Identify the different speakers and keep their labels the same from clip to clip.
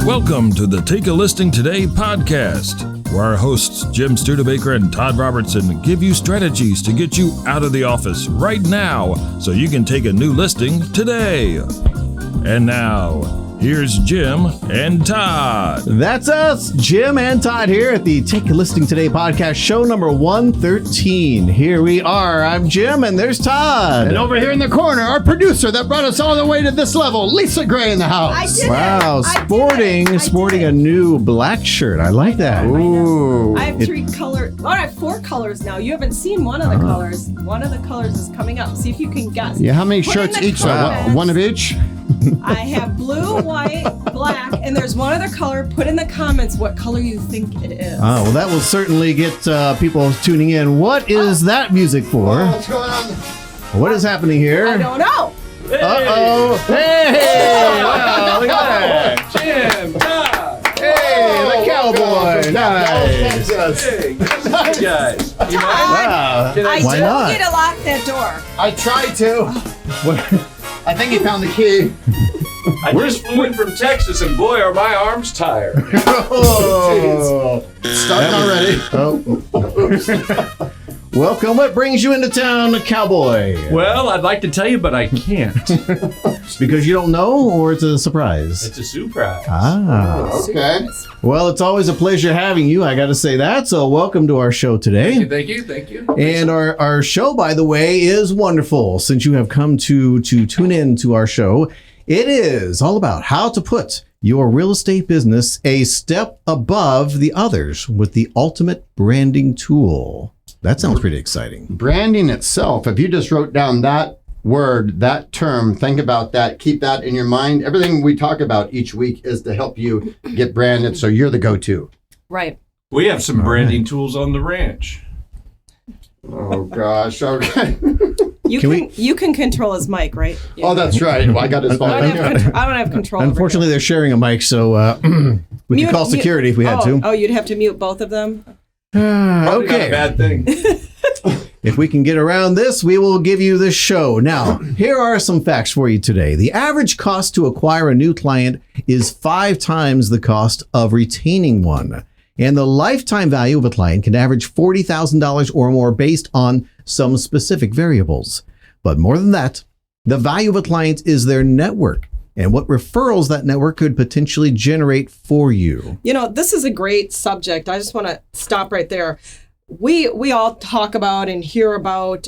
Speaker 1: Welcome to the Take a Listing Today podcast, where our hosts Jim Studebaker and Todd Robertson give you strategies to get you out of the office right now so you can take a new listing today. And now, here's Jim and Todd.
Speaker 2: That's us, Jim and Todd here at the Take a Listing Today podcast, show number 113. Here we are. I'm Jim and there's Todd.
Speaker 3: And over here in the corner, our producer that brought us all the way to this level, Lisa Gray in the house.
Speaker 4: I did
Speaker 2: Wow, sporting a new black shirt. I like that.
Speaker 4: Ooh. I have three colors. Oh, I have four colors now. You haven't seen one of the colors. One of the colors is coming up. See if you can guess.
Speaker 3: Yeah, how many
Speaker 4: Put
Speaker 3: shirts
Speaker 4: in the
Speaker 3: each?
Speaker 4: comments.
Speaker 3: One of each?
Speaker 4: I have blue, white, black, and there's one other color. Put in the comments what color you think it is.
Speaker 2: Oh, well, that will certainly get people tuning in. What is that music for?
Speaker 3: What's going on?
Speaker 2: What is happening here?
Speaker 4: I don't know.
Speaker 2: Uh-oh. Hey! Wow, look at that.
Speaker 5: Jim, Todd.
Speaker 2: Hey, the cowboy. Nice.
Speaker 5: Hey, good to see you guys. You mind?
Speaker 2: Wow.
Speaker 4: I
Speaker 2: Why
Speaker 4: told
Speaker 2: not?
Speaker 4: you to lock that door.
Speaker 3: I tried to. I think he found the key.
Speaker 5: I just flew in from Texas, and boy, are my arms tired.
Speaker 3: Oh, starting already.
Speaker 2: Oh. Welcome. What brings you into town, cowboy?
Speaker 5: Well, I'd like to tell you, but I can't.
Speaker 2: Because you don't know, or it's a surprise?
Speaker 5: It's a surprise.
Speaker 2: Ah.
Speaker 3: Okay.
Speaker 2: Well, it's always a pleasure having you. I got to say that. So welcome to our show today.
Speaker 5: Thank you.
Speaker 2: And our show, by the way, is wonderful. Since you have come to tune in to our show, it is all about how to put your real estate business a step above the others with the ultimate branding tool. That sounds pretty exciting.
Speaker 3: Branding itself, if you just wrote down that word, that term, think about that, keep that in your mind. Everything we talk about each week is to help you get branded so you're the go-to.
Speaker 4: Right.
Speaker 5: We have some branding tools on the ranch.
Speaker 3: Oh, gosh. Okay.
Speaker 4: You can control his mic, right? Yeah.
Speaker 3: Oh, that's right. Well, I got his
Speaker 4: I
Speaker 3: phone.
Speaker 4: don't have control. over
Speaker 2: Unfortunately,
Speaker 4: him.
Speaker 2: they're sharing a mic, so we could call security if we had to.
Speaker 4: Oh, you'd have to mute both of them?
Speaker 5: Probably not a
Speaker 2: Okay.
Speaker 5: bad thing.
Speaker 2: If we can get around this, we will give you this show. Now, here are some facts for you today. The average cost to acquire a new client is 5 times the cost of retaining one. And the lifetime value of a client can average $40,000 or more based on some specific variables. But more than that, the value of a client is their network and what referrals that network could potentially generate for you.
Speaker 4: You know, this is a great subject. I just want to stop right there. We all talk about and hear about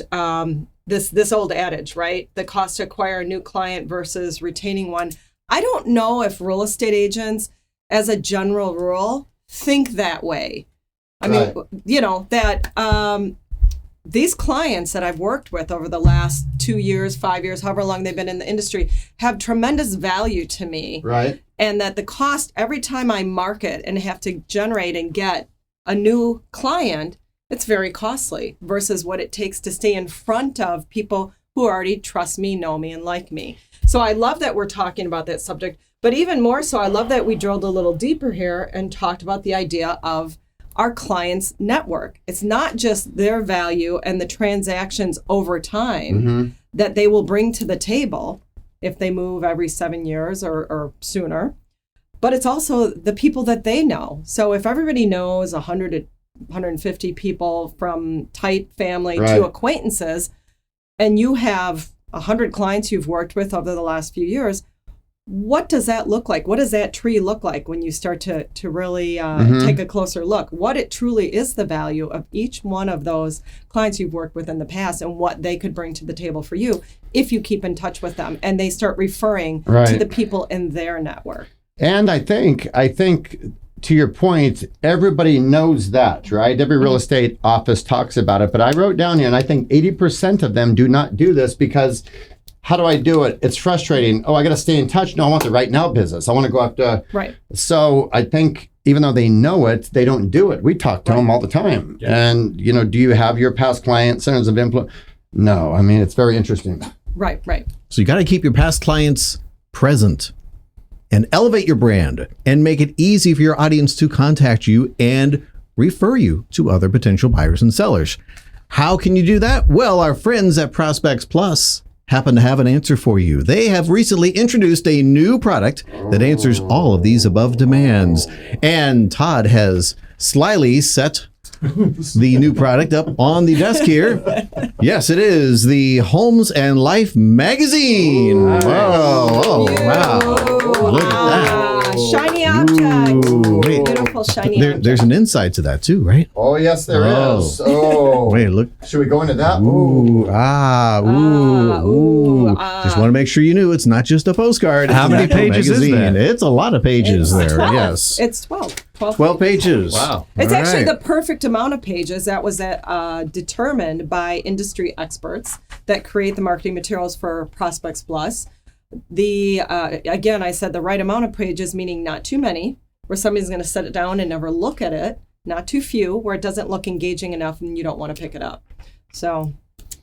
Speaker 4: this old adage, right? The cost to acquire a new client versus retaining one. I don't know if real estate agents, as a general rule, think that way. I mean, you know, that these clients that I've worked with over the last 2 years, 5 years, however long they've been in the industry, have tremendous value to me.
Speaker 3: Right.
Speaker 4: And that the cost every time I market and have to generate and get a new client, it's very costly versus what it takes to stay in front of people who already trust me, know me, and like me. So I love that we're talking about that subject. But even more so, I love that we drilled a little deeper here and talked about the idea of our clients' network. It's not just their value and the transactions over time that they will bring to the table if they move every 7 years or sooner, but it's also the people that they know. So if everybody knows 100 to 150 people from tight family to acquaintances, and you have 100 clients you've worked with over the last few years, what does that look like? What does that tree look like when you start to really take a closer look? What it truly is the value of each one of those clients you've worked with in the past and what they could bring to the table for you if you keep in touch with them and they start referring to the people in their network.
Speaker 3: And I think to your point, everybody knows that, right? Every real estate office talks about it, but I wrote down here, and I think 80% of them do not do this because how do I do it? It's frustrating. Oh, I got to stay in touch. No, I want the right now business. I want to go after.
Speaker 4: Right.
Speaker 3: So I think even though they know it, they don't do it. We talk to them all the time. Yeah. And, you know, do you have your past client centers of influence? No. I mean, it's very interesting.
Speaker 4: Right.
Speaker 2: So you got to keep your past clients present and elevate your brand and make it easy for your audience to contact you and refer you to other potential buyers and sellers. How can you do that? Well, our friends at ProspectsPLUS happen to have an answer for you. They have recently introduced a new product that answers all of these above demands. And Todd has slyly set the new product up on the desk here. Yes, it is the Homes and Life magazine. Wow. Look at that.
Speaker 4: Shiny object.
Speaker 2: Ooh, wait.
Speaker 4: Beautiful shiny object.
Speaker 2: There's an inside to that too, right?
Speaker 3: Oh, yes, there
Speaker 2: Oh.
Speaker 3: is. Oh.
Speaker 2: Wait, look.
Speaker 3: Should we go into that?
Speaker 2: Ooh, ooh.
Speaker 4: ah.
Speaker 2: Just want to make sure you knew it's not just a postcard.
Speaker 6: How
Speaker 2: It's
Speaker 6: many
Speaker 2: an actual
Speaker 6: pages is
Speaker 2: magazine.
Speaker 6: that?
Speaker 2: It's a lot of pages
Speaker 4: It's
Speaker 2: there.
Speaker 4: 12.
Speaker 2: Yes.
Speaker 4: It's 12.
Speaker 2: 12 pages.
Speaker 6: Wow.
Speaker 4: It's
Speaker 2: All
Speaker 4: actually
Speaker 2: right.
Speaker 4: the perfect amount of pages that was determined by industry experts that create the marketing materials for Prospects Plus. Again, I said the right amount of pages, meaning not too many, where somebody's going to set it down and never look at it. Not too few, where it doesn't look engaging enough and you don't want to pick it up. So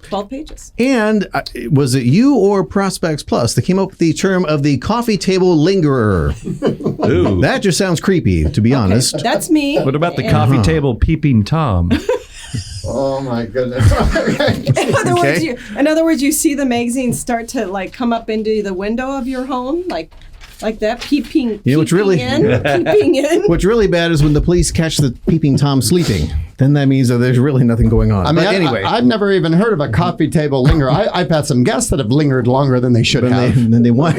Speaker 4: 12 pages.
Speaker 2: And was it you or Prospects Plus that came up with the term of the coffee table lingerer?
Speaker 6: Ooh.
Speaker 2: That just sounds creepy, to be honest.
Speaker 4: That's me.
Speaker 6: What about the
Speaker 4: And-
Speaker 6: coffee table peeping Tom?
Speaker 3: Oh, my goodness.
Speaker 4: In other words, you see the magazine start to like come up into the window of your home, like that, peeping
Speaker 2: what's really-
Speaker 4: peeping in.
Speaker 2: What's really bad is when the police catch the peeping Tom sleeping. Then that means that there's really nothing going on.
Speaker 3: I mean,
Speaker 2: But anyway.
Speaker 3: I've never even heard of a coffee table lingerer. I've had some guests that have lingered longer than they should have.
Speaker 2: then they want.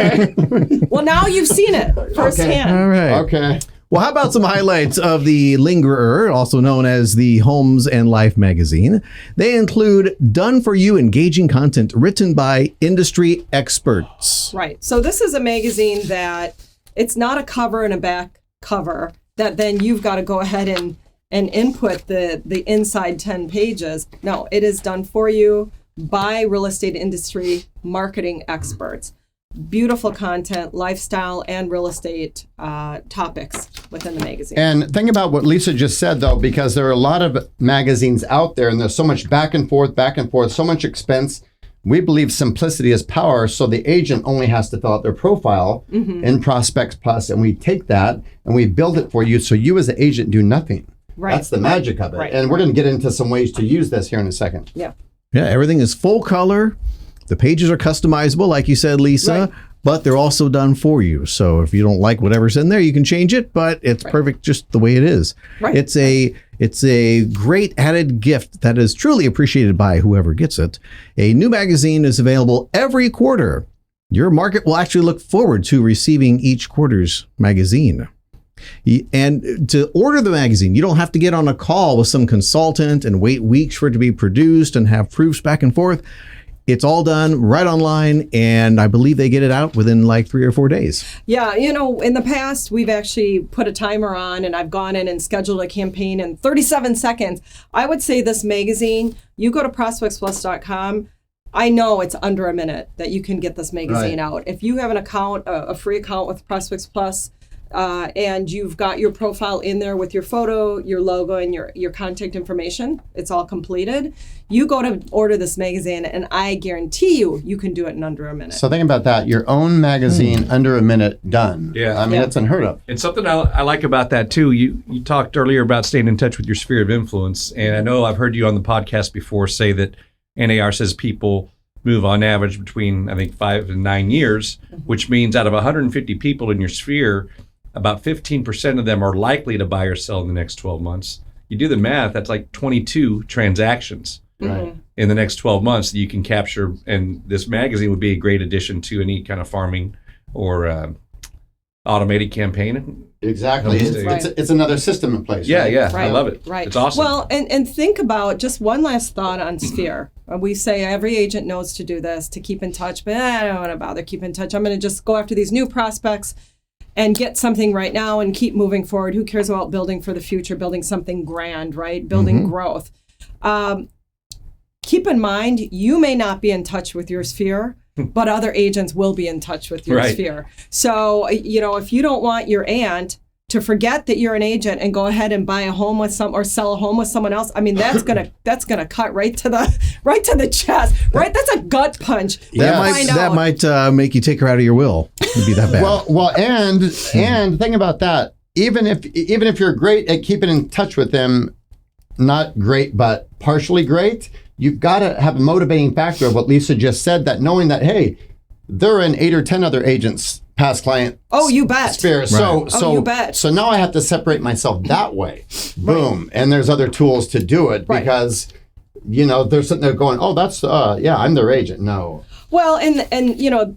Speaker 4: Well, now you've seen it firsthand.
Speaker 2: All right.
Speaker 3: Okay.
Speaker 2: Well, how about some highlights of the Lingerer, also known as the Homes and Life magazine? They include done-for-you engaging content written by industry experts.
Speaker 4: Right. So this is a magazine that it's not a cover and a back cover that then you've got to go ahead and input the inside 10 pages. No, it is done for you by real estate industry marketing experts. Beautiful content, lifestyle, and real estate topics within the magazine.
Speaker 3: And think about what Lisa just said, though, because there are a lot of magazines out there and there's so much back and forth, so much expense. We believe simplicity is power, so the agent only has to fill out their profile in Prospects Plus, and we take that and we build it for you so you as an agent do nothing.
Speaker 4: Right.
Speaker 3: That's the magic of it.
Speaker 4: Right.
Speaker 3: And we're going to get into some ways to use this here in a second.
Speaker 4: Yeah.
Speaker 2: Yeah, everything is full color. The pages are customizable, like you said, Lisa,
Speaker 4: Right.
Speaker 2: but they're also done for you. So if you don't like whatever's in there, you can change it, but it's perfect just the way it is.
Speaker 4: Right.
Speaker 2: It's a great added gift that is truly appreciated by whoever gets it. A new magazine is available every quarter. Your market will actually look forward to receiving each quarter's magazine. And to order the magazine, you don't have to get on a call with some consultant and wait weeks for it to be produced and have proofs back and forth. It's all done right online, and I believe they get it out within like 3 or 4 days.
Speaker 4: Yeah, in the past, we've actually put a timer on and I've gone in and scheduled a campaign in 37 seconds. I would say this magazine, you go to ProspectsPlus.com, I know it's under a minute that you can get this magazine out. If you have an account, a free account with Prospects Plus, and you've got your profile in there with your photo, your logo, and your contact information, it's all completed. You go to order this magazine, and I guarantee you can do it in under a minute.
Speaker 3: So think about that. Your own magazine under a minute done.
Speaker 6: Yeah.
Speaker 3: I mean, it's unheard of.
Speaker 6: And something I like about that too, you talked earlier about staying in touch with your sphere of influence. And I know I've heard you on the podcast before say that NAR says people move on average between, I think, 5 and 9 years, which means out of 150 people in your sphere, about 15% of them are likely to buy or sell in the next 12 months. You do the math, that's like 22 transactions in the next 12 months that you can capture. And this magazine would be a great addition to any kind of farming or automated campaign.
Speaker 3: Exactly. It's another system in place.
Speaker 6: Yeah,
Speaker 3: right?
Speaker 6: yeah.
Speaker 4: Right.
Speaker 6: I love it.
Speaker 4: Right.
Speaker 6: It's awesome.
Speaker 4: Well, and think about just one last thought on Sphere. We say every agent knows to do this, to keep in touch, but I don't want to bother keep in touch. I'm going to just go after these new prospects and get something right now and keep moving forward. Who cares about building for the future, building something grand, right? Building growth. Keep in mind, you may not be in touch with your sphere, but other agents will be in touch with your sphere. So, if you don't want your aunt to forget that you're an agent and go ahead and buy a home with or sell a home with someone else, I mean, that's gonna cut right to the chest, right? That's a gut punch.
Speaker 2: That might make you take her out of your will. It'd be that bad.
Speaker 3: Well, and think about that. Even if you're great at keeping in touch with them, not great, but partially great, you've got to have a motivating factor of what Lisa just said, that knowing that, hey, they're in 8 or 10 other agents' past client
Speaker 4: you bet.
Speaker 3: sphere.
Speaker 2: Right.
Speaker 4: You bet.
Speaker 3: So now I have to separate myself that way. Boom. And there's other tools to do it because, they're sitting there going, oh, that's, I'm their agent. No.
Speaker 4: Well, and you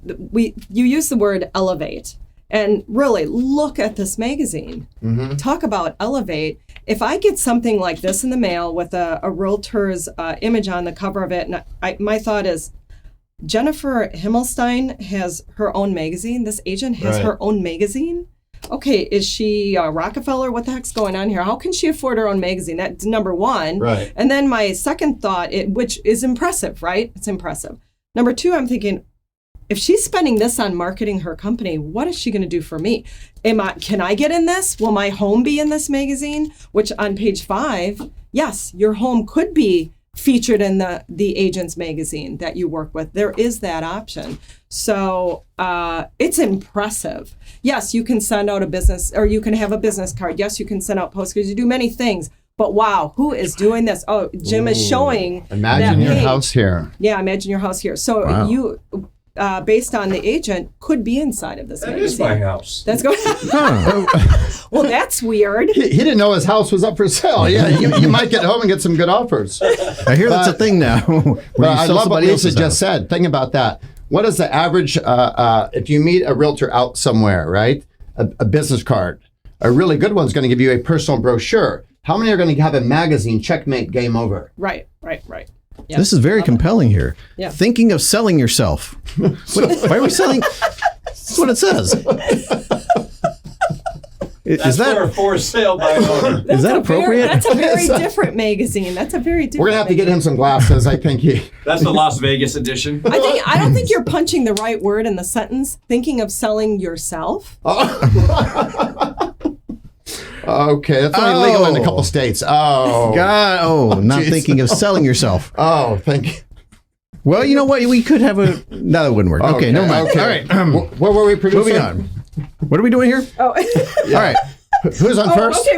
Speaker 4: use the word elevate. And really, look at this magazine.
Speaker 3: Mm-hmm.
Speaker 4: Talk about elevate. If I get something like this in the mail with a realtor's image on the cover of it, and my thought is, Jennifer Himmelstein has her own magazine. This agent has her own magazine. Okay, is she Rockefeller? What the heck's going on here? How can she afford her own magazine? That's number one.
Speaker 3: Right.
Speaker 4: And then my second thought, which is impressive, right? It's impressive. Number two, I'm thinking, if she's spending this on marketing her company, what is she going to do for me? Can I get in this? Will my home be in this magazine? Which on page 5, yes, your home could be featured in the agent's magazine that you work with. There is that option. So it's impressive. Yes, you can send out a business, or you can have a business card. Yes, you can send out postcards. You do many things. But wow, who is doing this? Oh, Jim is showing.
Speaker 3: Imagine
Speaker 4: that
Speaker 3: your
Speaker 4: page.
Speaker 3: House here.
Speaker 4: Yeah, imagine your house here. So you, based on the agent, could be inside of this
Speaker 5: That
Speaker 4: magazine.
Speaker 5: is my house.
Speaker 4: That's going. Well, that's weird.
Speaker 3: He didn't know his house was up for sale. Yeah, you might get home and get some good offers.
Speaker 2: I hear that's a thing now.
Speaker 3: But I love what Lisa just said. Think about that. What is the average, if you meet a realtor out somewhere, right? A business card. A really good one's going to give you a personal brochure. How many are going to have a magazine? Checkmate, game over.
Speaker 4: Right. Yeah.
Speaker 2: This is very compelling here.
Speaker 4: Yeah.
Speaker 2: Thinking of selling yourself. Why are we selling? That's what it says.
Speaker 5: That's for sale by owner.
Speaker 2: Is that appropriate?
Speaker 4: That's a very different magazine. That's a very different.
Speaker 3: We're going to have to get him some glasses. I think
Speaker 5: That's the Las Vegas edition.
Speaker 4: I don't think you're punching the right word in the sentence. Thinking of selling yourself.
Speaker 3: Okay, that's only legal in a couple states. Oh.
Speaker 2: God, not thinking of selling yourself.
Speaker 3: Oh, thank you.
Speaker 2: Well, you know what? We could have a... No, that wouldn't work. Okay, never mind.
Speaker 3: Okay.
Speaker 2: All right.
Speaker 3: What were we producing?
Speaker 2: Moving on. What are we doing here?
Speaker 4: Oh.
Speaker 2: All right.
Speaker 3: Who's on first?
Speaker 4: Okay,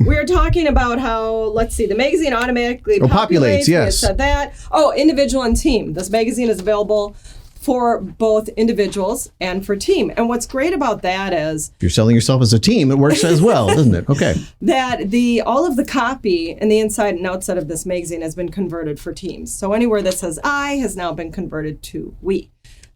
Speaker 4: we're talking about how, let's see, the magazine automatically
Speaker 2: populates,
Speaker 4: We
Speaker 2: yes.
Speaker 4: said that. Oh, individual and team. This magazine is available for both individuals and for team. And what's great about that is
Speaker 2: If you're selling yourself as a team, it works as well, doesn't it? Okay.
Speaker 4: that all of the copy and the inside and outside of this magazine has been converted for teams. So anywhere that says I has now been converted to we.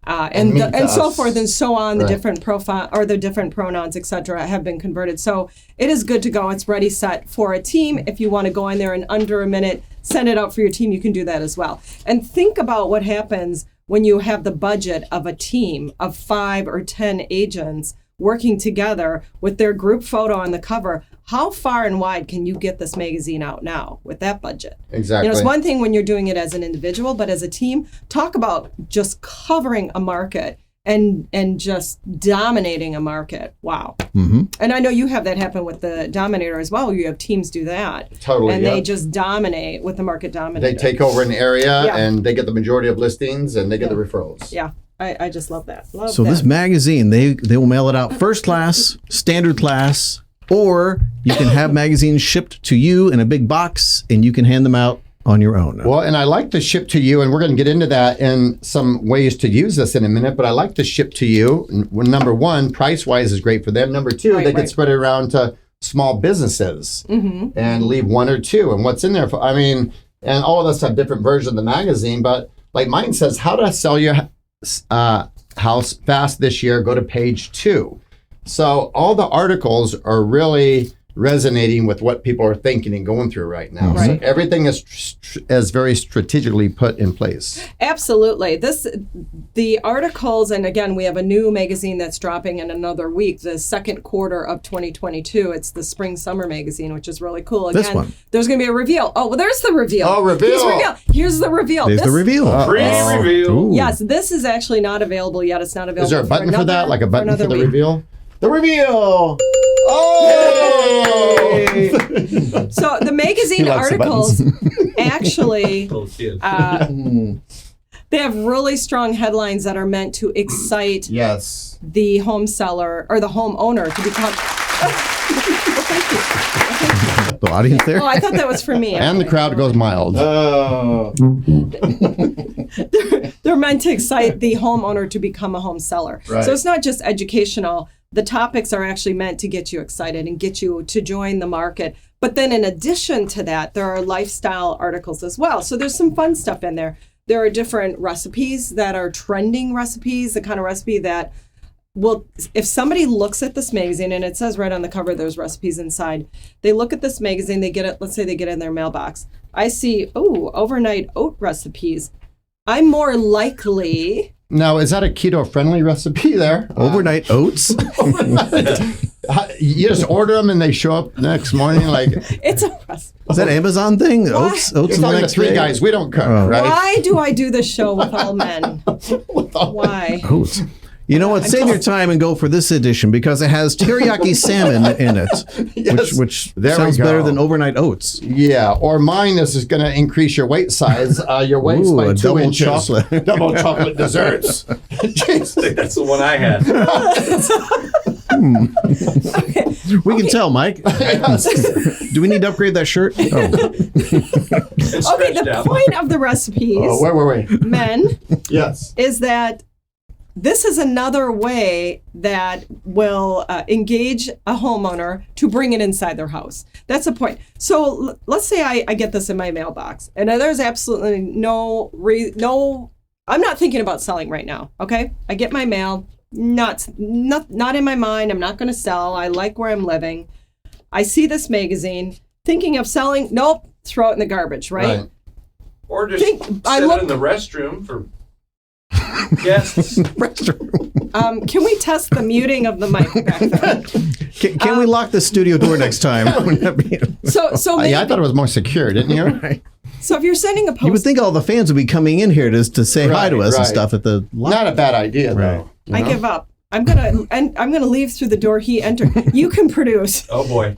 Speaker 4: And so forth and so on. The different profile or the different pronouns, etc., have been converted. So it is good to go. It's ready, set for a team. If you want to go in there in under a minute, send it out for your team. You can do that as well. And think about what happens when you have the budget of a team of 5 or 10 agents working together with their group photo on the cover. How far and wide can you get this magazine out now with that budget?
Speaker 3: Exactly.
Speaker 4: It's one thing when you're doing it as an individual, but as a team, talk about just covering a market and just dominating a market. Wow.
Speaker 2: Mm-hmm.
Speaker 4: And I know you have that happen with the Dominator as well. You have teams do that.
Speaker 3: Totally.
Speaker 4: And they just dominate with the market dominator.
Speaker 3: They take over an area
Speaker 4: Yeah.
Speaker 3: and they get the majority of listings and they get the referrals.
Speaker 4: Yeah. I just love that.
Speaker 2: So this magazine, they will mail it out first class, standard class, or you can have magazines shipped to you in a big box and you can hand them out on your own.
Speaker 3: Well, and I like the ship to you, and we're going to get into that and some ways to use this in a minute, but I like the ship to you. Number one, price-wise is great for them. Number two, they can spread it around to small businesses and leave 1 or 2. And what's in there, and all of us have different versions of the magazine, but like mine says, how to sell your house fast this year, go to page 2. So all the articles are really resonating with what people are thinking and going through right now.
Speaker 4: Right.
Speaker 3: So everything is very strategically put in place.
Speaker 4: Absolutely. The articles, and again, we have a new magazine that's dropping in another week, the second quarter of 2022. It's the Spring Summer magazine, which is really cool. Again,
Speaker 2: This one.
Speaker 4: There's going to be a reveal. Oh, well, there's the reveal.
Speaker 3: Oh, reveal.
Speaker 4: Here's the reveal.
Speaker 2: There's the reveal.
Speaker 5: Pre-reveal.
Speaker 2: Ooh.
Speaker 4: Yes, this is actually not available yet. It's not available.
Speaker 3: Is there a button for that? Like a button for the
Speaker 4: week.
Speaker 3: reveal? The reveal! Oh!
Speaker 4: So the magazine
Speaker 3: likes the
Speaker 4: articles actually,
Speaker 5: Little kid.
Speaker 4: they have really strong headlines that are meant to excite
Speaker 3: Yes.
Speaker 4: the home seller or the homeowner to become.
Speaker 2: The audience there?
Speaker 4: Oh, I thought that was for me.
Speaker 3: And the crowd goes mild.
Speaker 4: They're meant to excite the homeowner to become a home seller.
Speaker 3: Right.
Speaker 4: So it's not just educational. The topics are actually meant to get you excited and get you to join the market. But then in addition to that, there are lifestyle articles as well. So there's some fun stuff in there. There are different recipes that are trending recipes, the kind of recipe that will, if somebody looks at this magazine, and it says right on the cover there's recipes inside, they look at this magazine, they get it, let's say they get it in their mailbox. I see, overnight oat recipes. I'm more likely...
Speaker 3: Now, is that a keto-friendly recipe there?
Speaker 2: Overnight oats?
Speaker 3: You just order them and they show up next morning like...
Speaker 4: It's a recipe.
Speaker 2: Is that Amazon thing?
Speaker 4: Why?
Speaker 2: Oats
Speaker 3: You're
Speaker 2: in the
Speaker 3: talking to
Speaker 2: next
Speaker 3: three
Speaker 2: day?
Speaker 3: guys. We don't cook,
Speaker 2: Oh.
Speaker 3: right?
Speaker 4: Why do I do this show with all men? Why?
Speaker 2: Oats. You know what? Save your time and go for this edition because it has teriyaki salmon in it,
Speaker 3: Yes.
Speaker 2: which
Speaker 3: There we
Speaker 2: sounds
Speaker 3: go.
Speaker 2: better than overnight oats.
Speaker 3: Yeah, or mine is going to increase your weight size, your waist
Speaker 2: Ooh,
Speaker 3: by
Speaker 2: a
Speaker 3: 2
Speaker 2: double
Speaker 3: inches.
Speaker 2: chocolate.
Speaker 3: Double chocolate desserts. Jeez.
Speaker 6: That's the one I had.
Speaker 2: We can tell, Mike. Do we need to upgrade that shirt? Oh.
Speaker 6: It's
Speaker 4: Okay,
Speaker 6: stretched
Speaker 4: the
Speaker 6: out.
Speaker 4: point of the recipes,
Speaker 3: Oh, wait.
Speaker 4: men,
Speaker 3: Yes.
Speaker 4: is that this is another way that will engage a homeowner to bring it inside their house. That's the point. So let's say I get this in my mailbox, and there's absolutely no, I'm not thinking about selling right now, okay? I get my mail, not in my mind, I'm not going to sell, I like where I'm living. I see this magazine, thinking of selling, nope, throw it in the garbage, right?
Speaker 5: Or just sit it in the restroom for guests.
Speaker 4: Can we test the muting of the mic back there?
Speaker 2: Can we lock the studio door next time? Wouldn't that be-
Speaker 4: So maybe,
Speaker 3: Yeah, I thought it was more secure, didn't you?
Speaker 2: Right.
Speaker 4: so if you're sending a post,
Speaker 2: You would think all the fans would be coming in here to say hi to
Speaker 3: Right,
Speaker 2: us and
Speaker 3: right.
Speaker 2: stuff at the
Speaker 3: Not a bad idea,
Speaker 2: Right.
Speaker 3: though. you
Speaker 4: I
Speaker 3: know?
Speaker 4: give up. I'm gonna leave through the door he entered. You can produce.
Speaker 5: Oh boy.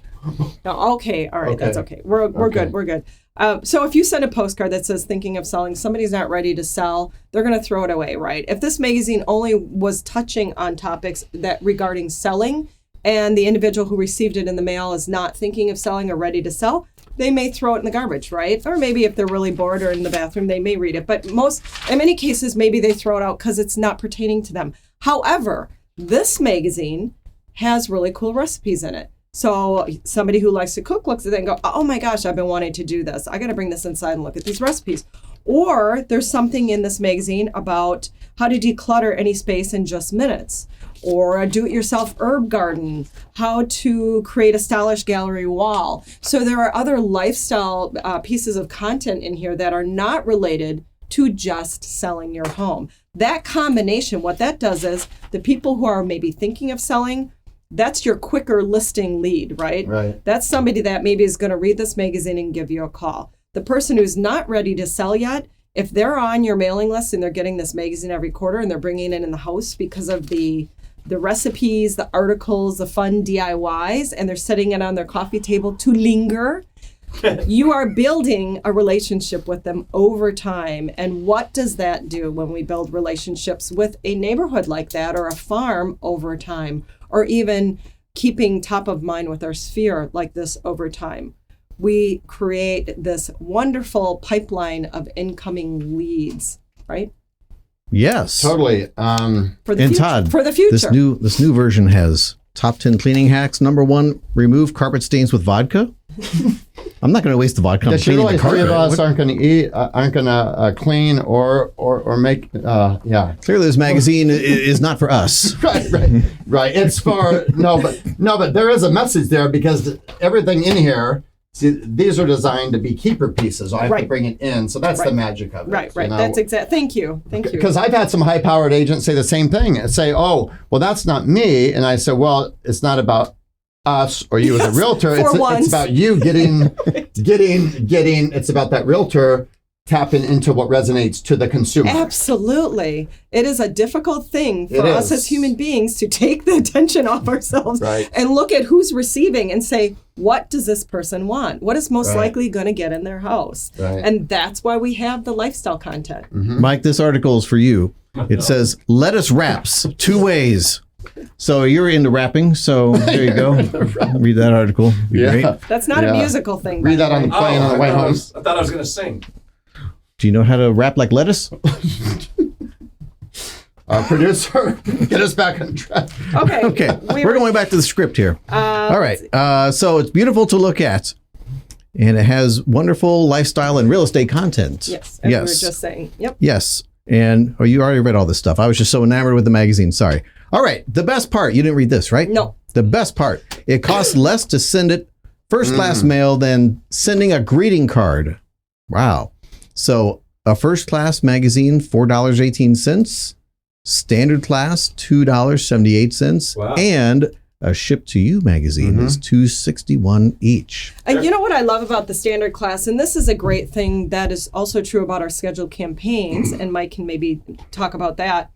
Speaker 4: No, okay, all right,
Speaker 3: Okay.
Speaker 4: that's okay. We're
Speaker 3: Okay.
Speaker 4: good. We're good. So if you send a postcard that says thinking of selling, somebody's not ready to sell, they're going to throw it away, right? If this magazine only was touching on topics that regarding selling, and the individual who received it in the mail is not thinking of selling or ready to sell, they may throw it in the garbage, right? Or maybe if they're really bored or in the bathroom, they may read it. But in many cases, maybe they throw it out because it's not pertaining to them. However, this magazine has really cool recipes in it. So somebody who likes to cook looks at it and go, oh my gosh, I've been wanting to do this. I got to bring this inside and look at these recipes. Or there's something in this magazine about how to declutter any space in just minutes. Or a do-it-yourself herb garden, how to create a stylish gallery wall. So there are other lifestyle pieces of content in here that are not related to just selling your home. That combination, what that does is the people who are maybe thinking of selling, that's your quicker listing lead, right?
Speaker 3: Right.
Speaker 4: That's somebody that maybe is going to read this magazine and give you a call. The person who's not ready to sell yet, if they're on your mailing list and they're getting this magazine every quarter and they're bringing it in the house because of the recipes, the articles, the fun DIYs, and they're setting it on their coffee table to linger, you are building a relationship with them over time. And what does that do when we build relationships with a neighborhood like that or a farm over time, or even keeping top of mind with our sphere like this over time? We create this wonderful pipeline of incoming leads, right?
Speaker 2: Yes.
Speaker 3: Totally.
Speaker 4: For the
Speaker 2: And
Speaker 4: future.
Speaker 2: Todd,
Speaker 4: For the future.
Speaker 2: This new version has top 10 cleaning hacks. Number 1, remove carpet stains with vodka. I'm not going to waste the vodka. I'm
Speaker 3: The
Speaker 2: cleaning the
Speaker 3: three
Speaker 2: carpet.
Speaker 3: of us aren't going to eat, aren't going to clean or make, yeah.
Speaker 2: Clearly, this magazine is not for us.
Speaker 3: Right. It's for, but there is a message there because everything in here, see, these are designed to be keeper pieces. I have to
Speaker 4: Right.
Speaker 3: bring it in. So that's the
Speaker 4: Right.
Speaker 3: magic of it.
Speaker 4: Right.
Speaker 3: you know?
Speaker 4: That's exact. Thank you.
Speaker 3: Because I've had some high-powered agents say the same thing and say, "Oh, well, that's not me," and I said, "Well, it's not about us or you as a realtor.
Speaker 4: for once.
Speaker 3: It's about you getting. It's about that realtor tapping into what resonates to the consumer."
Speaker 4: Absolutely. It is a difficult thing for
Speaker 3: It
Speaker 4: us
Speaker 3: is.
Speaker 4: as human beings to take the attention off ourselves
Speaker 3: Right.
Speaker 4: and look at who's receiving and say, what does this person want? What is most
Speaker 3: Right.
Speaker 4: likely going to get in their house?
Speaker 3: Right.
Speaker 4: And that's why we have the lifestyle content.
Speaker 2: Mike, this article is for you. It says lettuce wraps 2 ways. So you're into rapping, so there you go. Read that article. Be great.
Speaker 4: That's not a musical thing.
Speaker 3: Read that on the plane on the way home.
Speaker 5: I thought I was going to sing.
Speaker 2: Do you know how to rap like lettuce?
Speaker 3: Producer, get us back on track.
Speaker 2: Okay. We're going back to the script here. All right. So it's beautiful to look at. And it has wonderful lifestyle and real estate content.
Speaker 4: Yes. As we were just saying. Yep.
Speaker 2: Yes. And you already read all this stuff. I was just so enamored with the magazine. Sorry. All right. The best part. You didn't read this, right?
Speaker 4: No.
Speaker 2: The best part. It costs less to send it first class mail than sending a greeting card. Wow. So a first class magazine, $4.18. Standard class, $2.78.
Speaker 5: Wow.
Speaker 2: And a ship to you magazine is $2.61 each.
Speaker 4: And you know what I love about the standard class, and this is a great thing that is also true about our scheduled campaigns, and Mike can maybe talk about that,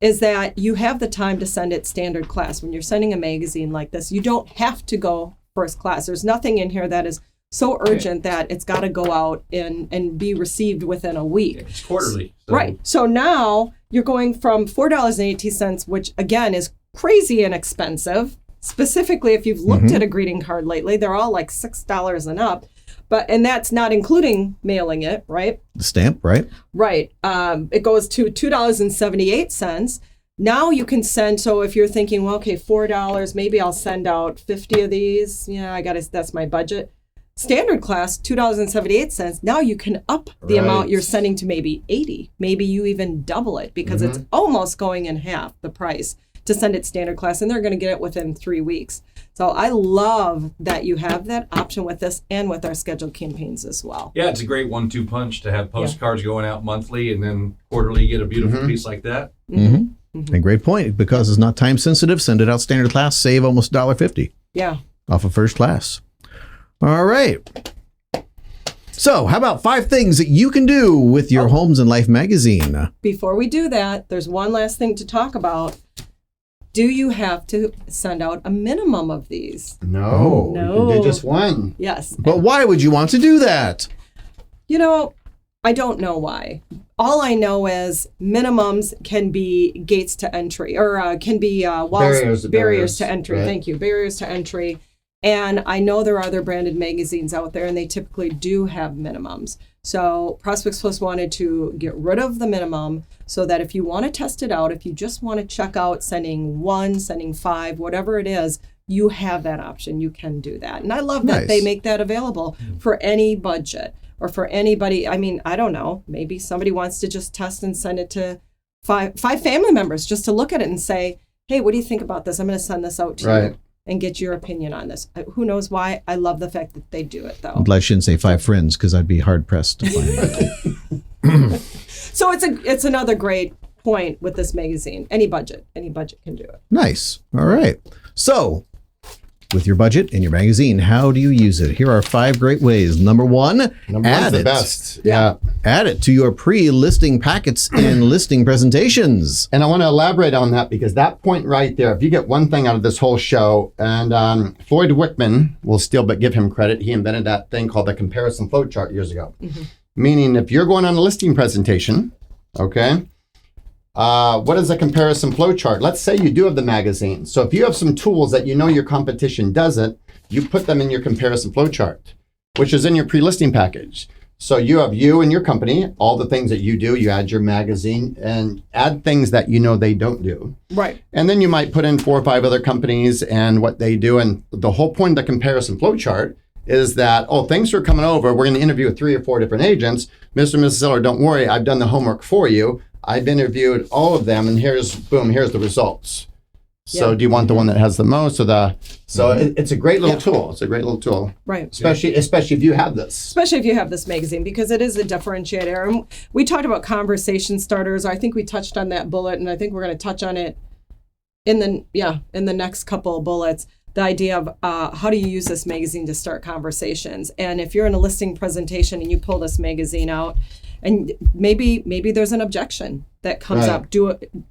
Speaker 4: is that you have the time to send it standard class. When you're sending a magazine like this, you don't have to go first class. There's nothing in here that is so urgent that it's got to go out and be received within a week.
Speaker 5: It's quarterly. So.
Speaker 4: Right. So now you're going from $4.80, which again is crazy inexpensive. Specifically, if you've looked at a greeting card lately, they're all like $6 and up. And that's not including mailing it, right?
Speaker 2: The stamp, right?
Speaker 4: Right. It goes to $2.78. Now you can send, so if you're thinking, well, okay, $4, maybe I'll send out 50 of these. Yeah, that's my budget. Standard class, $2.78. Now you can up the amount you're sending to maybe 80. Maybe you even double it because it's almost going in half the price to send it standard class, and they're going to get it within 3 weeks. So I love that you have that option with this and with our scheduled campaigns as well.
Speaker 6: Yeah, it's a great 1-2 punch to have postcards going out monthly and then quarterly get a beautiful piece like that.
Speaker 2: And great point. Because it's not time sensitive, send it out standard class, save almost $1.50 off of first class. All right. So how about 5 things that you can do with your Homes and Life magazine?
Speaker 4: Before we do that, there's one last thing to talk about. Do you have to send out a minimum of these?
Speaker 3: No. You can do just one.
Speaker 4: Yes.
Speaker 2: But why would you want to do that?
Speaker 4: You know, I don't know why. All I know is minimums can be gates to entry, or can be walls, barriers to entry.
Speaker 3: Right.
Speaker 4: Thank you. Barriers to entry. And I know there are other branded magazines out there, and they typically do have minimums. So Prospects Plus wanted to get rid of the minimum so that if you want to test it out, if you just want to check out sending 1, sending 5, whatever it is, you have that option. You can do that. And I love that they make that available for any budget or for anybody. I mean, I don't know. Maybe somebody wants to just test and send it to five family members just to look at it and say, hey, what do you think about this? I'm going to send this out to you and get your opinion on this. Who knows why? I love the fact that they do it, though.
Speaker 2: I'm glad I shouldn't say 5 friends because I'd be hard pressed to find that.
Speaker 4: So it's another great point with this magazine. Any budget can do it.
Speaker 2: Nice. All right. So with your budget and your magazine, how do you use it? Here are 5 great ways. Number 1, add
Speaker 3: the
Speaker 2: it.
Speaker 3: best. Yeah.
Speaker 2: Add it to your pre-listing packets and listing presentations.
Speaker 3: And I want to elaborate on that because that point right there, if you get one thing out of this whole show, and Floyd Wickman will still but give him credit, he invented that thing called the comparison flow chart years ago. Meaning if you're going on a listing presentation, okay, what is a comparison flow chart? Let's say you do have the magazine. So if you have some tools that you know your competition doesn't, you put them in your comparison flow chart, which is in your pre-listing package. So you have you and your company, all the things that you do, you add your magazine and add things that you know they don't do.
Speaker 4: Right.
Speaker 3: And then you might put in 4 or 5 other companies and what they do. And the whole point of the comparison flow chart is that, thanks for coming over. We're going to interview with 3 or 4 different agents. Mr. and Mrs. Seller, don't worry. I've done the homework for you. I've interviewed all of them, and here's the results. So do you want the one that has the most or the... So it's a great little tool. It's a great little tool.
Speaker 4: Right.
Speaker 3: Especially if you have this.
Speaker 4: Especially if you have this magazine, because it is a differentiator. And we talked about conversation starters. I think we touched on that bullet, and I think we're going to touch on it in the next couple of bullets. The idea of how do you use this magazine to start conversations? And if you're in a listing presentation and you pull this magazine out, and maybe there's an objection that comes up.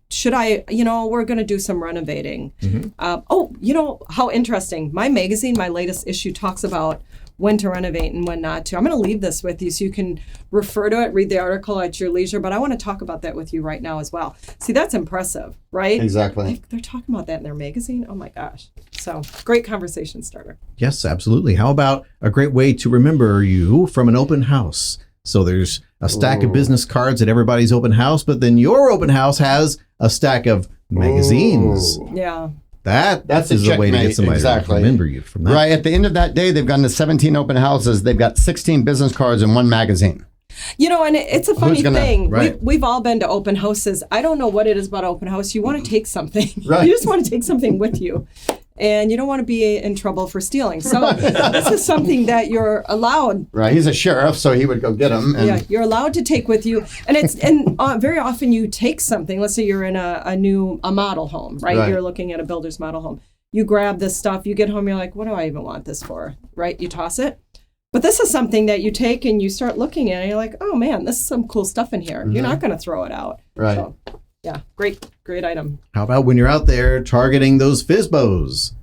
Speaker 4: Should I, we're going to do some renovating. How interesting. My magazine, my latest issue talks about when to renovate and when not to. I'm going to leave this with you so you can refer to it, read the article at your leisure, but I want to talk about that with you right now as well. See, that's impressive, right?
Speaker 3: Exactly.
Speaker 4: They're talking about that in their magazine. Oh my gosh. So great conversation starter.
Speaker 2: Yes, absolutely. How about a great way to remember you from an open house? So there's a stack of business cards at everybody's open house, but then your open house has a stack of magazines.
Speaker 4: Yeah.
Speaker 3: That's
Speaker 2: is a way to get somebody to remember you from that.
Speaker 3: Right. At the end of that day, they've gone to 17 open houses. They've got 16 business cards and 1 magazine.
Speaker 4: You know, and it's a funny thing.
Speaker 2: right.
Speaker 4: We've all been to open houses. I don't know what it is about open house. You want to take something.
Speaker 3: Right.
Speaker 4: You just want to take something with you. And you don't want to be in trouble for stealing. So this is something that you're allowed.
Speaker 3: Right. He's a sheriff, so he would go get them. And
Speaker 4: Yeah, you're allowed to take with you. And very often you take something. Let's say you're in a model home, right? You're looking at a builder's model home. You grab this stuff, you get home, you're like, what do I even want this for, right? You toss it. But this is something that you take and you start looking at it, and you're like, oh man, this is some cool stuff in here. You're not going to throw it out.
Speaker 3: Right.
Speaker 4: So, yeah, great item.
Speaker 2: How about when you're out there targeting those FSBOs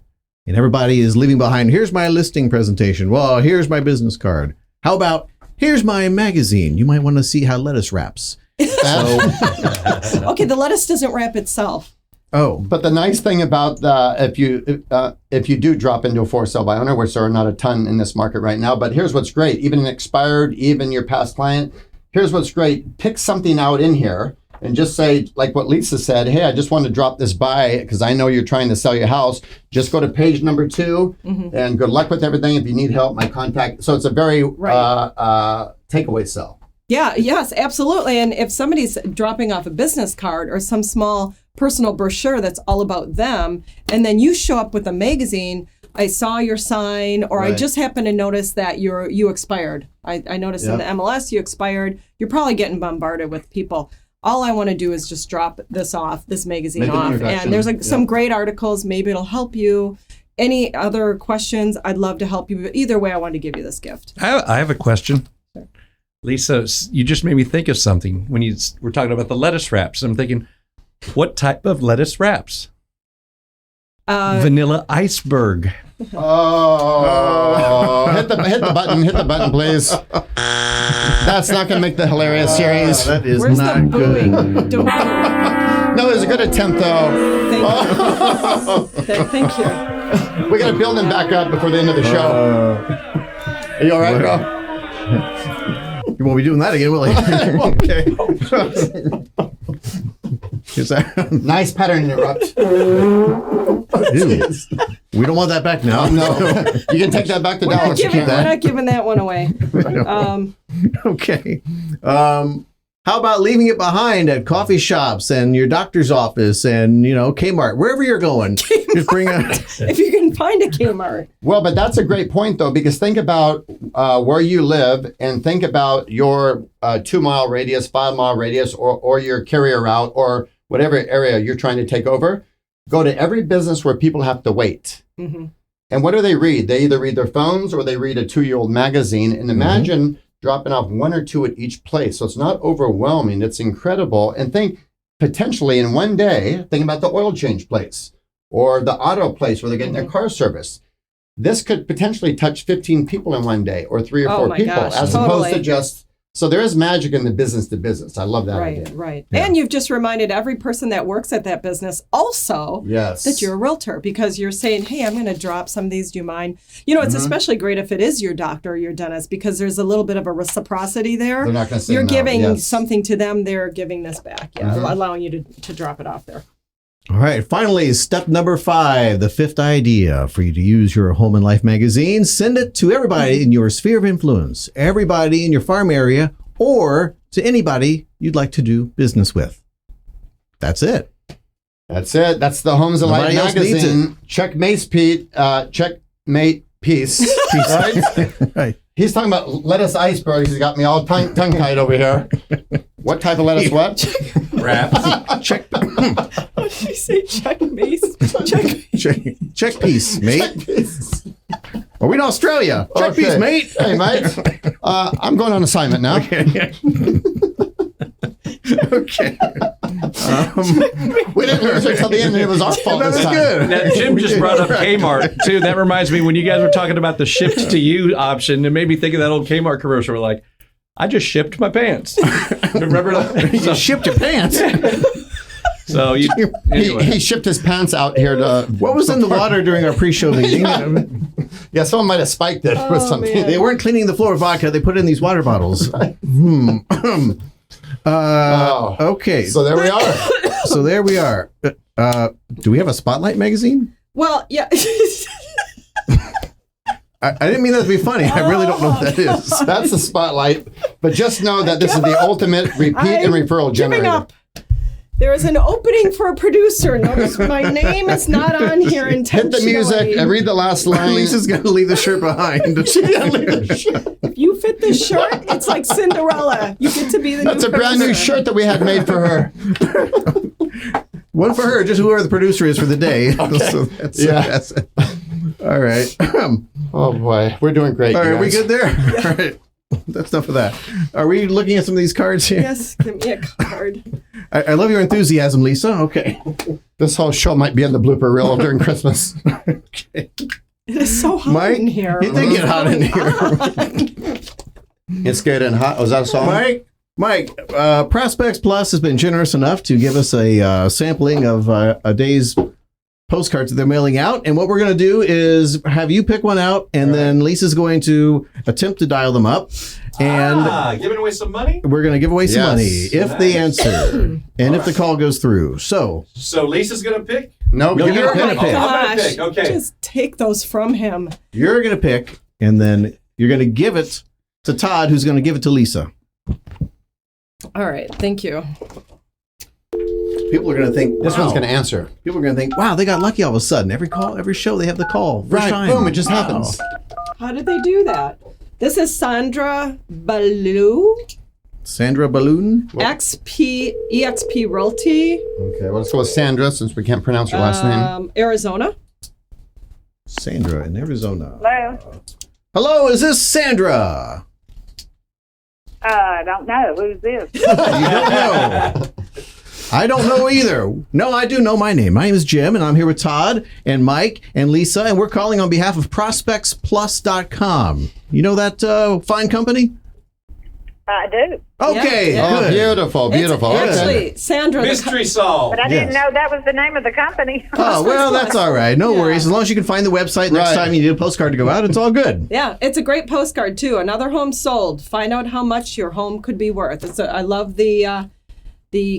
Speaker 2: and everybody is leaving behind, here's my listing presentation. Well, here's my business card. How about, here's my magazine. You might want to see how lettuce wraps.
Speaker 4: Okay, the lettuce doesn't wrap itself.
Speaker 2: Oh,
Speaker 3: But the nice thing about if you do drop into a for sale by owner, which there are not a ton in this market right now, but here's what's great. Even an expired, even your past client, here's what's great. Pick something out in here and just say, like what Lisa said, hey, I just want to drop this by because I know you're trying to sell your house. Just go to page number 2 and good luck with everything. If you need help, my contact. So it's a very takeaway sell.
Speaker 4: Yeah, yes, absolutely. And if somebody's dropping off a business card or some small personal brochure that's all about them, and then you show up with a magazine, I saw your sign, or I just happened to notice that you expired. I noticed in the MLS you expired. You're probably getting bombarded with people. All I want to do is just drop this magazine off. And there's some great articles. Maybe it'll help you. Any other questions? I'd love to help you. But either way, I wanted to give you this gift.
Speaker 6: I have a question.
Speaker 4: Sure.
Speaker 6: Lisa, you just made me think of something when we're talking about the lettuce wraps. I'm thinking, what type of lettuce wraps? Vanilla iceberg.
Speaker 3: Oh, hit the button, please. That's not going to make the hilarious series.
Speaker 2: that is
Speaker 4: Where's
Speaker 2: not
Speaker 4: the
Speaker 2: good.
Speaker 4: booing? Don't boo.
Speaker 3: No, it was a good attempt, though.
Speaker 4: Thank you.
Speaker 3: We got to build him back up before the end of the show. Are you all right, bro?
Speaker 2: You won't be doing that again, will you? Okay. Is that
Speaker 3: Nice pattern interrupt.
Speaker 2: Ew. We don't want that back now.
Speaker 3: No, you can take that back to
Speaker 4: We're
Speaker 3: Dallas.
Speaker 4: not giving that one away.
Speaker 2: Okay. How about leaving it behind at coffee shops and your doctor's office and, Kmart, wherever you're going. Just bring
Speaker 4: If you can find a Kmart.
Speaker 3: Well, but that's a great point, though, because think about where you live and think about your 2-mile radius, 5-mile radius, or your carrier route or whatever area you're trying to take over. Go to every business where people have to wait.
Speaker 4: Mm-hmm.
Speaker 3: And what do they read? They either read their phones or they read a 2-year-old magazine. And imagine dropping off 1 or 2 at each place. So it's not overwhelming. It's incredible. And think potentially in one day, think about the oil change place or the auto place where they're getting their car service. This could potentially touch 15 people in one day or 3 or 4 people as opposed to just. So there is magic in the business to business. I love that idea.
Speaker 4: Right.
Speaker 2: Yeah.
Speaker 4: And you've just reminded every person that works at that business also that you're a realtor because you're saying, hey, I'm going to drop some of these. Do you mind? It's especially great if it is your doctor or your dentist because there's a little bit of a reciprocity there.
Speaker 3: They're not going to say
Speaker 4: You're
Speaker 3: no.
Speaker 4: giving something to them. They're giving this back. Yeah, allowing you to drop it off there.
Speaker 2: All right. Finally, step number 5, the 5th idea for you to use your Home and Life magazine. Send it to everybody in your sphere of influence, everybody in your farm area, or to anybody you'd like to do business with. That's it.
Speaker 3: That's it. That's the Homes and Life magazine. Checkmate piece. Right?
Speaker 2: Right.
Speaker 3: He's talking about lettuce iceberg. He's got me all tongue-tied over here. What type of lettuce what?
Speaker 6: Wraps.
Speaker 2: Check.
Speaker 4: What did you say? Check
Speaker 2: piece, mate. Are we in Australia? Check piece, mate.
Speaker 3: Hey, mate. I'm going on assignment now.
Speaker 2: Okay.
Speaker 3: We didn't lose her till the end, and it was our fault this
Speaker 2: That's
Speaker 3: time.
Speaker 2: good.
Speaker 6: Now, Jim just brought up Kmart too. That reminds me when you guys were talking about the shipped to you option, it made me think of that old Kmart commercial where like, I just shipped my pants. Remember that?
Speaker 2: You shipped your pants.
Speaker 6: So you anyway.
Speaker 3: He shipped his pants out here to.
Speaker 2: What was in the water during our pre-show meeting?
Speaker 3: Yeah, someone might have spiked it with something.
Speaker 4: man.
Speaker 2: They weren't cleaning the floor with vodka. They put it in these water bottles. Okay.
Speaker 3: So there we are.
Speaker 2: So there we are. Do we have a Spotlight magazine?
Speaker 4: Well, yeah.
Speaker 2: I didn't mean that to be funny. I really don't know what that is.
Speaker 3: That's the Spotlight. But just know that this is the ultimate repeat and referral
Speaker 4: Giving
Speaker 3: generator.
Speaker 4: up. There is an opening for a producer. Notice my name is not on here
Speaker 3: Hit
Speaker 4: intentionally.
Speaker 3: the music and read the last line.
Speaker 2: Lisa's going to leave the shirt behind.
Speaker 4: If you fit this shirt, it's like Cinderella. You get to be the
Speaker 3: That's
Speaker 4: new
Speaker 3: a brand new
Speaker 4: producer.
Speaker 3: shirt that we had made for her.
Speaker 2: One for her, just whoever the producer is for the day. So that's it. All right.
Speaker 3: Oh boy, we're doing great.
Speaker 2: All right,
Speaker 3: you
Speaker 2: are we
Speaker 3: guys.
Speaker 2: good there? All right. That's enough of that. Are we looking at some of these cards here?
Speaker 4: Yes, give me a card.
Speaker 2: I love your enthusiasm, Lisa. Okay.
Speaker 3: This whole show might be in the blooper reel during Christmas.
Speaker 4: It is so hot
Speaker 2: Mike,
Speaker 4: in here.
Speaker 2: it did get hot in here.
Speaker 3: It's good and hot. Was that a song?
Speaker 2: Mike, Prospects Plus has been generous enough to give us a sampling of a day's postcards that they're mailing out. And what we're going to do is have you pick one out, and then Lisa's going to attempt to dial them up. And
Speaker 5: giving away some money?
Speaker 2: we're going to give away some
Speaker 3: Yes.
Speaker 2: money if they answer and if the call goes through. So
Speaker 5: Lisa's going to pick?
Speaker 3: No,
Speaker 2: No,
Speaker 3: give
Speaker 2: you're
Speaker 3: it a
Speaker 2: gonna
Speaker 3: pick.
Speaker 2: pick.
Speaker 5: I'm gonna
Speaker 4: Gosh,
Speaker 5: pick, okay.
Speaker 4: just take those from him.
Speaker 2: you're going to pick, and then you're going to give it to Todd, who's going to give it to Lisa.
Speaker 4: All right, thank you.
Speaker 2: People are going to think,
Speaker 3: This
Speaker 2: wow.
Speaker 3: one's going to answer.
Speaker 2: People are going to think, wow, they got lucky all of a sudden. Every call, every show, they have the call. First
Speaker 3: Right,
Speaker 2: time.
Speaker 3: boom, it just
Speaker 2: Wow.
Speaker 3: happens.
Speaker 4: How did they do that? This is Sandra Ballou,
Speaker 2: Sandra Balloon.
Speaker 4: EXP Realty,
Speaker 3: Okay, well, let's go with Sandra since we can't pronounce her last name.
Speaker 4: Arizona.
Speaker 2: Sandra in Arizona.
Speaker 7: Hello.
Speaker 2: Hello, is this Sandra?
Speaker 7: I don't know. Who's this?
Speaker 2: You don't know. I don't know either. No, I do know my name. My name is Jim, and I'm here with Todd and Mike and Lisa, and we're calling on behalf of ProspectsPLUS.com. You know that fine company?
Speaker 7: I do.
Speaker 2: Okay,
Speaker 4: Yeah.
Speaker 3: Oh,
Speaker 2: good.
Speaker 3: beautiful, beautiful.
Speaker 4: It's
Speaker 3: Okay.
Speaker 4: actually, Sandra,
Speaker 5: Mystery solved.
Speaker 7: But I didn't
Speaker 2: Yes.
Speaker 7: know that was the name of the company.
Speaker 2: Oh, well, that's all right. No
Speaker 4: Yeah.
Speaker 2: worries. As long as you can find the website next
Speaker 3: Right.
Speaker 2: time you need a postcard to go out, it's all good.
Speaker 4: yeah, it's a great postcard too. Another home sold. Find out how much your home could be worth. I love the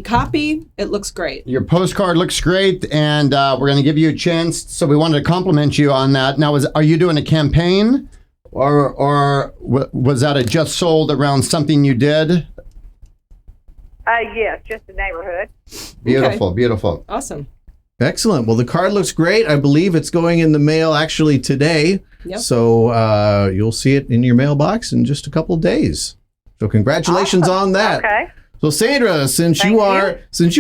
Speaker 4: copy. It looks great.
Speaker 3: Your postcard looks great, and we're going to give you a chance. So we wanted to compliment you on that. Now, are you doing a campaign, or was that a just sold around something you did?
Speaker 7: Yes, just the neighborhood.
Speaker 3: Beautiful, beautiful.
Speaker 4: Awesome.
Speaker 2: Excellent. Well, the card looks great. I believe it's going in the mail actually today.
Speaker 4: Yep.
Speaker 2: So you'll see it in your mailbox in just a couple of days. So congratulations on that.
Speaker 7: Okay.
Speaker 2: So Sandra, since
Speaker 7: Thank
Speaker 2: you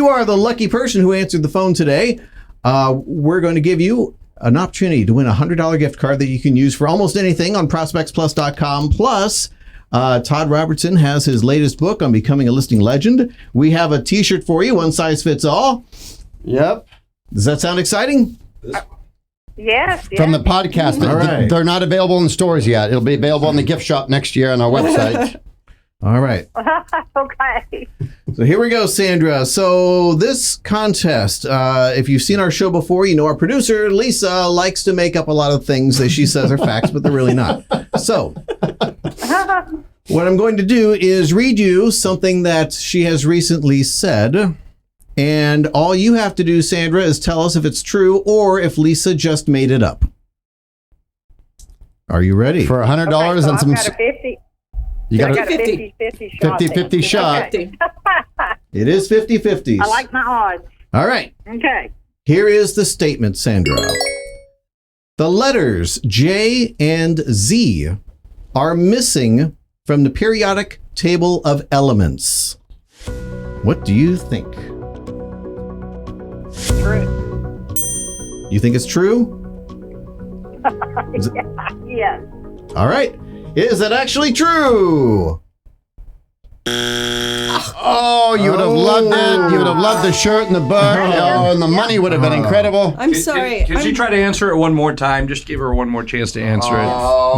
Speaker 7: you.
Speaker 2: are the lucky person who answered the phone today, we're going to give you an opportunity to win a $100 gift card that you can use for almost anything on ProspectsPlus.com. Plus, Todd Robertson has his latest book on becoming a listing legend. We have a T-shirt for you, one size fits all.
Speaker 3: Yep.
Speaker 2: Does that sound exciting?
Speaker 7: Yes.
Speaker 3: From the podcast.
Speaker 2: All right.
Speaker 3: They're not available in stores yet. It'll be available in the gift shop next year on our website.
Speaker 2: All right.
Speaker 7: Okay.
Speaker 2: So here we go, Sandra. So this contest, if you've seen our show before, you know our producer, Lisa, likes to make up a lot of things that she says are facts, but they're really not. So what I'm going to do is read you something that she has recently said. And all you have to do, Sandra, is tell us if it's true or if Lisa just made it up. Are you ready?
Speaker 3: For $100
Speaker 7: Okay, so
Speaker 3: and
Speaker 7: I've
Speaker 3: some...
Speaker 7: got a 50.
Speaker 3: You
Speaker 7: I
Speaker 3: got
Speaker 7: got
Speaker 3: a
Speaker 7: a 50-50 shot.
Speaker 3: 50-50
Speaker 7: then.
Speaker 3: shot.
Speaker 7: Okay.
Speaker 2: It is 50-50.
Speaker 7: I like my odds.
Speaker 2: All right.
Speaker 7: Okay.
Speaker 2: Here is the statement, Sandra. The letters J and Z are missing from the periodic table of elements. What do you think?
Speaker 7: True.
Speaker 2: You think it's true?
Speaker 7: Yes.
Speaker 2: All right. Is that actually true?
Speaker 3: Oh, you would have loved it. You would have loved the shirt and the book. Oh, and the money would have been incredible.
Speaker 4: I'm sorry.
Speaker 6: Can she try to answer it one more time? Just give her one more chance to answer it.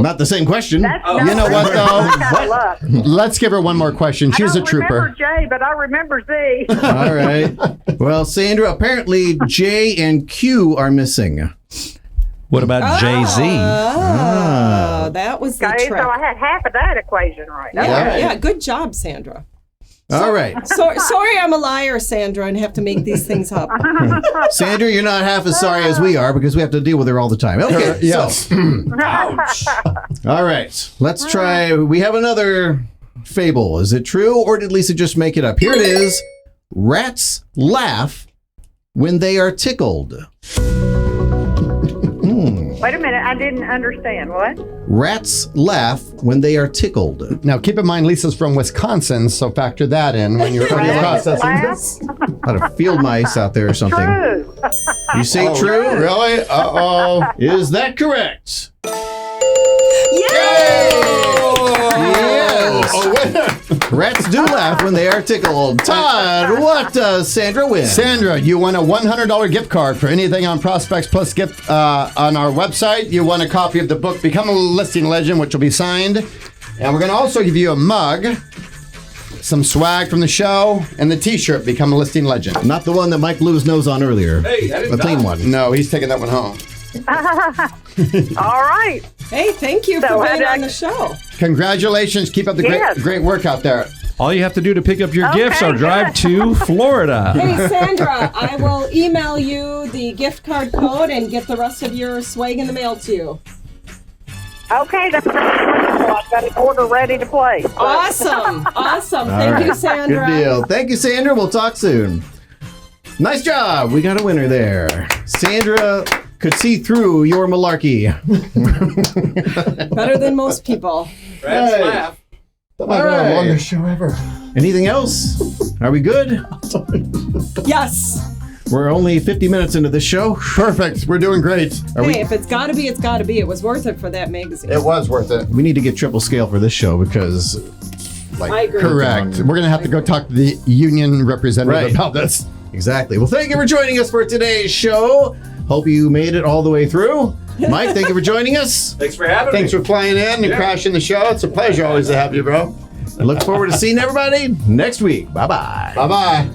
Speaker 2: Not the same question.
Speaker 3: You know what, though? Let's give her one more question. She's a trooper.
Speaker 7: I don't remember J, but I remember Z.
Speaker 2: All right. Well, Sandra, apparently J and Q are missing.
Speaker 6: What about Jay-Z?
Speaker 4: Oh, that was the
Speaker 7: Okay,
Speaker 4: trick.
Speaker 7: so I had half of that equation right.
Speaker 4: Yeah, good job, Sandra.
Speaker 2: All right.
Speaker 4: Sorry I'm a liar, Sandra, and have to make these things up.
Speaker 2: Sandra, you're not half as sorry as we are because we have to deal with her all the time. Okay.
Speaker 3: Yes.
Speaker 2: All right. Let's try. We have another fable. Is it true or did Lisa just make it up? Here it is. Rats laugh when they are tickled.
Speaker 7: Wait a minute, I didn't understand. What?
Speaker 2: Rats laugh when they are tickled.
Speaker 3: Now, keep in mind, Lisa's from Wisconsin, so factor that in when you're processing this.
Speaker 2: A lot of field mice out there or something.
Speaker 7: True.
Speaker 2: You say true?
Speaker 3: Really? Uh-oh.
Speaker 2: Is that correct?
Speaker 3: Yes.
Speaker 2: Oh, rats do laugh when they are tickled. Todd, what does Sandra win?
Speaker 3: Sandra, you won a $100 gift card for anything on Prospects Plus gift on our website. You won a copy of the book Become a Listing Legend, which will be signed. And we're going to also give you a mug, some swag from the show, and the t-shirt Become a Listing Legend.
Speaker 2: Not the one that Mike blew his nose on earlier.
Speaker 5: Hey, I didn't
Speaker 2: The clean one.
Speaker 3: No, he's taking that one home.
Speaker 7: All right.
Speaker 4: Hey, thank you for
Speaker 7: So,
Speaker 4: being
Speaker 7: I-
Speaker 4: on the show.
Speaker 3: Congratulations. Keep up the
Speaker 7: Yes.
Speaker 3: great work out there.
Speaker 6: All you have to do to pick up your gifts are drive to Florida.
Speaker 4: Hey, Sandra, I will email you the gift card code and get the rest of your swag in the mail to you.
Speaker 7: Okay, that's I've got an order ready to place.
Speaker 4: Awesome.
Speaker 2: All
Speaker 4: Thank you,
Speaker 2: right.
Speaker 4: Sandra.
Speaker 2: Good deal. Thank you, Sandra. We'll talk soon. Nice job. We got a winner there. Sandra could see through your malarkey.
Speaker 4: Better than most people.
Speaker 5: Rats
Speaker 2: Hey.
Speaker 5: laugh.
Speaker 3: That might be
Speaker 2: All
Speaker 3: the
Speaker 2: right.
Speaker 3: longest show ever.
Speaker 2: Anything else? Are we good?
Speaker 4: Yes.
Speaker 2: We're only 50 minutes into this show.
Speaker 3: Perfect. We're doing great.
Speaker 4: Hey, if it's gotta be, it's gotta be. It was worth it for that magazine.
Speaker 3: It was worth it.
Speaker 2: We need to get triple scale for this show because,
Speaker 4: I agree.
Speaker 3: Correct. We're going to have to go talk to the union representative
Speaker 2: Right.
Speaker 3: about this.
Speaker 2: Exactly. Well, thank you for joining us for today's show. Hope you made it all the way through. Mike, thank you for joining us.
Speaker 5: Thanks for having
Speaker 3: Thanks
Speaker 5: me.
Speaker 3: for flying in and crashing the show. It's a pleasure always to have you, bro.
Speaker 2: I look forward to seeing everybody next week. Bye-bye.
Speaker 3: Bye-bye.